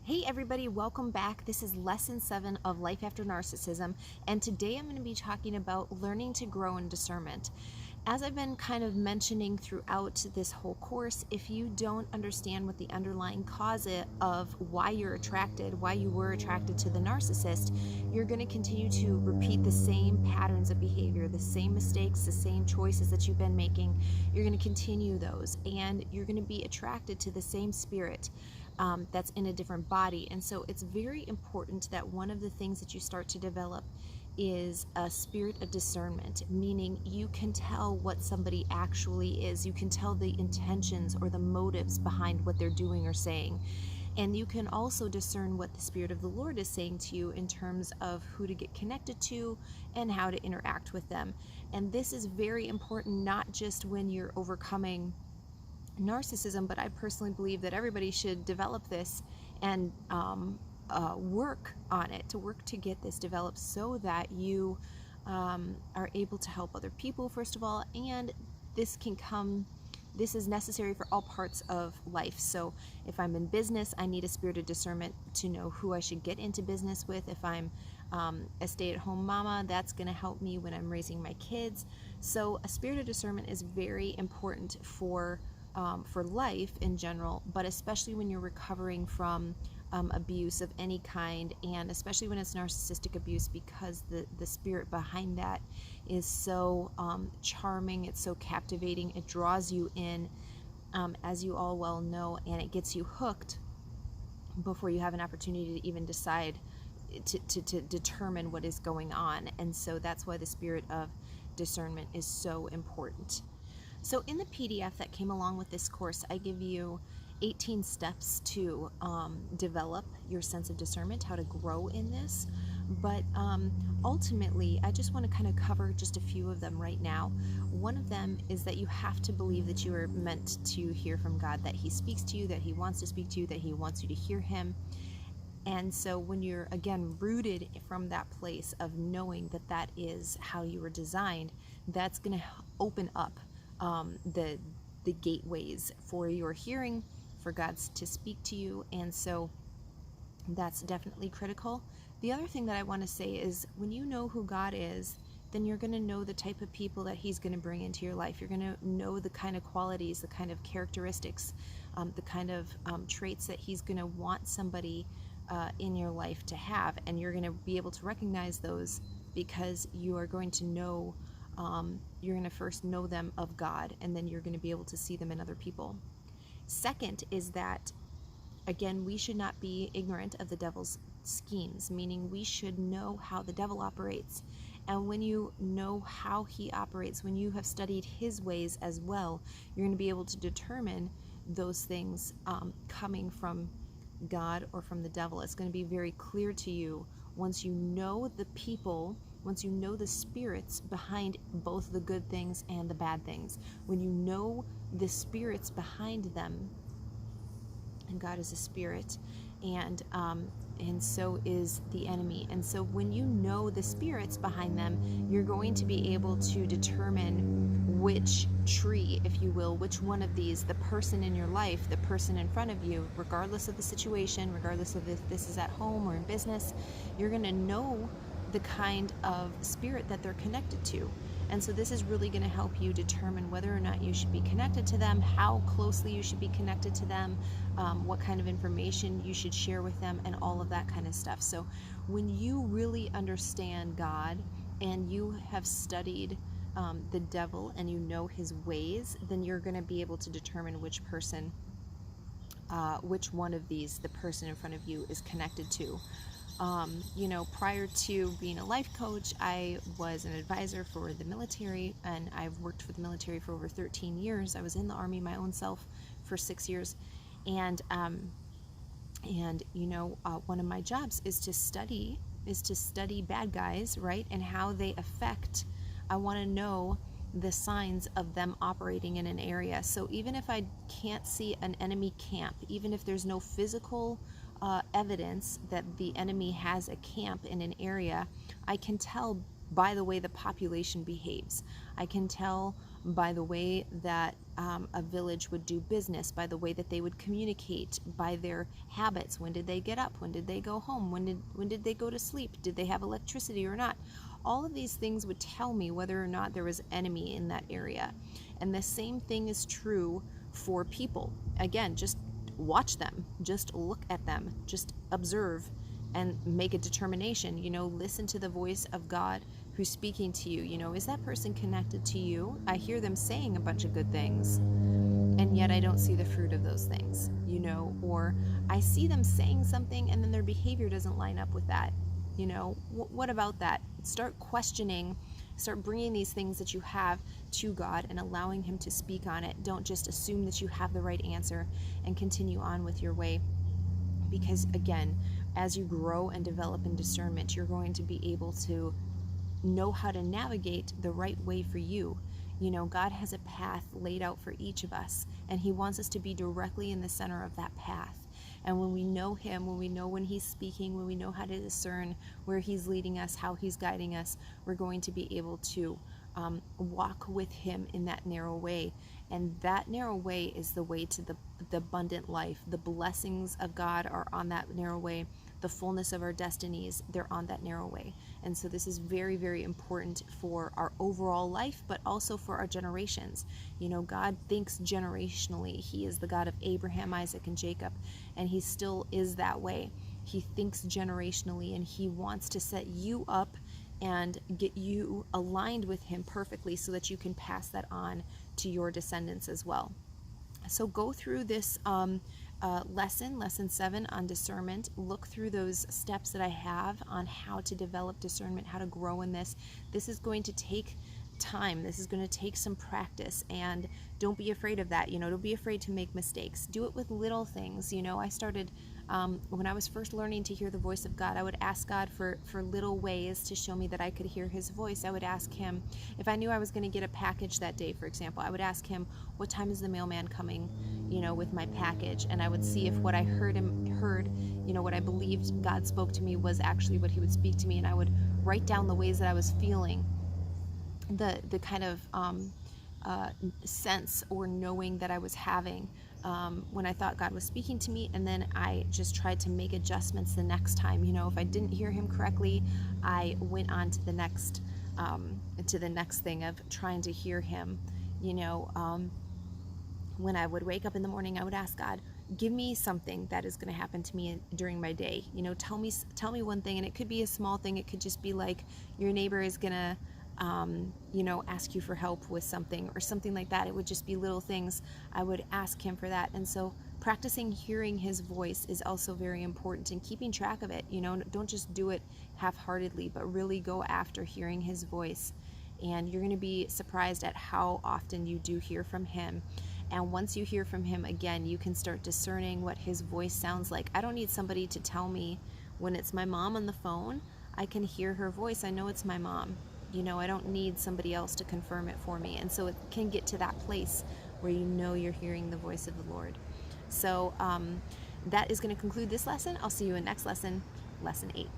Hey everybody, welcome back. This is lesson 7 of Life After Narcissism, and today I'm going to be talking about learning to grow in discernment. As I've been kind of mentioning throughout this whole course, if you don't understand what the underlying cause of why you're attracted, why you were attracted to the narcissist, you're going to continue to repeat the same patterns of behavior, the same mistakes, the same choices that you've been making. You're going to continue those, and you're going to be attracted to the same spirit. That's in a different body. And so it's very important that one of the things that you start to develop is a spirit of discernment, meaning you can tell what somebody actually is. You can tell the intentions or the motives behind what they're doing or saying. And you can also discern what the Spirit of the Lord is saying to you in terms of who to get connected to and how to interact with them. And this is very important, not just when you're overcoming narcissism, but I personally believe that everybody should develop this and work on it, to work to get this developed so that you are able to help other people, first of all, and this is necessary for all parts of life. So if I'm in business, I need a spirit of discernment to know who I should get into business with. If I'm a stay-at-home mama, that's going to help me when I'm raising my kids. So a spirit of discernment is very important for life in general, but especially when you're recovering from abuse of any kind, and especially when it's narcissistic abuse, because the spirit behind that is so charming, it's so captivating, it draws you in, as you all well know, and it gets you hooked before you have an opportunity to even decide to determine what is going on. And so that's why the spirit of discernment is so important. So in the PDF that came along with this course, I give you 18 steps to develop your sense of discernment, how to grow in this. But ultimately, I just want to kind of cover just a few of them right now. One of them is that you have to believe that you are meant to hear from God, that He speaks to you, that He wants to speak to you, that He wants you to hear Him. And so when you're, again, rooted from that place of knowing that that is how you were designed, that's going to open up the gateways for your hearing, for God to speak to you. And so that's definitely critical. The other thing that I want to say is, when you know who God is, then you're going to know the type of people that He's going to bring into your life. You're going to know the kind of qualities, the kind of characteristics, the kind of traits that He's going to want somebody in your life to have. And you're going to be able to recognize those because you are going to know, you're going to first know them of God, and then you're going to be able to see them in other people. Second is that, again, we should not be ignorant of the devil's schemes, meaning we should know how the devil operates. And when you know how he operates, when you have studied his ways as well, you're going to be able to determine those things coming from God or from the devil. It's going to be very clear to you once you know the people, once you know the spirits behind both the good things and the bad things. When you know the spirits behind them, and God is a spirit, and so is the enemy. And so when you know the spirits behind them, you're going to be able to determine which tree, if you will, which one of these, the person in your life, the person in front of you, regardless of the situation, regardless of if this is at home or in business, you're going to know the kind of spirit that they're connected to. And so this is really going to help you determine whether or not you should be connected to them, how closely you should be connected to them, what kind of information you should share with them, and all of that kind of stuff. So when you really understand God and you have studied the devil and you know his ways, then you're going to be able to determine which person, which one of these the person in front of you is connected to. Prior to being a life coach, I was an advisor for the military, and I've worked for the military for over 13 years. I was in the Army my own self for 6 years, and one of my jobs is to study bad guys, right, and how they affect. I want to know the signs of them operating in an area. So even if I can't see an enemy camp, even if there's no physical evidence that the enemy has a camp in an area, I can tell by the way the population behaves. I can tell by the way that a village would do business, by the way that they would communicate, by their habits. When did they get up? When did they go home? When did they go to sleep? Did they have electricity or not? All of these things would tell me whether or not there was enemy in that area. And the same thing is true for people. Again, just watch them, just look at them, just observe and make a determination. Listen to the voice of God who's speaking to you. Is that person connected to you? I hear them saying a bunch of good things, and yet I don't see the fruit of those things, or I see them saying something and then their behavior doesn't line up with that. What about that? Start questioning, start bringing these things that you have to God and allowing Him to speak on it. Don't just assume that you have the right answer and continue on with your way. Because again, as you grow and develop in discernment, you're going to be able to know how to navigate the right way for you. God has a path laid out for each of us, and He wants us to be directly in the center of that path. And when we know Him, when we know when He's speaking, when we know how to discern where He's leading us, how He's guiding us, we're going to be able to walk with Him in that narrow way. And that narrow way is the way to the abundant life. The blessings of God are on that narrow way. The fullness of our destinies, they're on that narrow way. And so this is very, very important for our overall life, but also for our generations. God thinks generationally. He is the God of Abraham, Isaac, and Jacob, and He still is that way. He thinks generationally, and He wants to set you up and get you aligned with Him perfectly so that you can pass that on to your descendants as well. So go through this lesson 7 on discernment. Look through those steps that I have on how to develop discernment, how to grow in this. This is going to take time. This is going to take some practice, and don't be afraid of that. Don't be afraid to make mistakes. Do it with little things. I started when I was first learning to hear the voice of God, I would ask God for little ways to show me that I could hear His voice. I would ask Him if I knew I was going to get a package that day, for example. I would ask Him, what time is the mailman coming, with my package? And I would see if what I heard, what I believed God spoke to me was actually what He would speak to me. And I would write down the ways that I was feeling, the kind of sense or knowing that I was having when I thought God was speaking to me, and then I just tried to make adjustments the next time. If I didn't hear Him correctly, I went on to the next thing of trying to hear Him. When I would wake up in the morning, I would ask God, give me something that is going to happen to me during my day. Tell me one thing, and it could be a small thing. It could just be like your neighbor is going to ask you for help with something or something like that. It would just be little things. I would ask Him for that. And so practicing hearing His voice is also very important, and keeping track of it. Don't just do it half-heartedly, but really go after hearing His voice. And you're going to be surprised at how often you do hear from Him. And once you hear from Him again, you can start discerning what His voice sounds like. I don't need somebody to tell me when it's my mom on the phone. I can hear her voice. I know it's my mom. I don't need somebody else to confirm it for me. And so it can get to that place where you're hearing the voice of the Lord. So that is going to conclude this lesson. I'll see you in next lesson, lesson 8.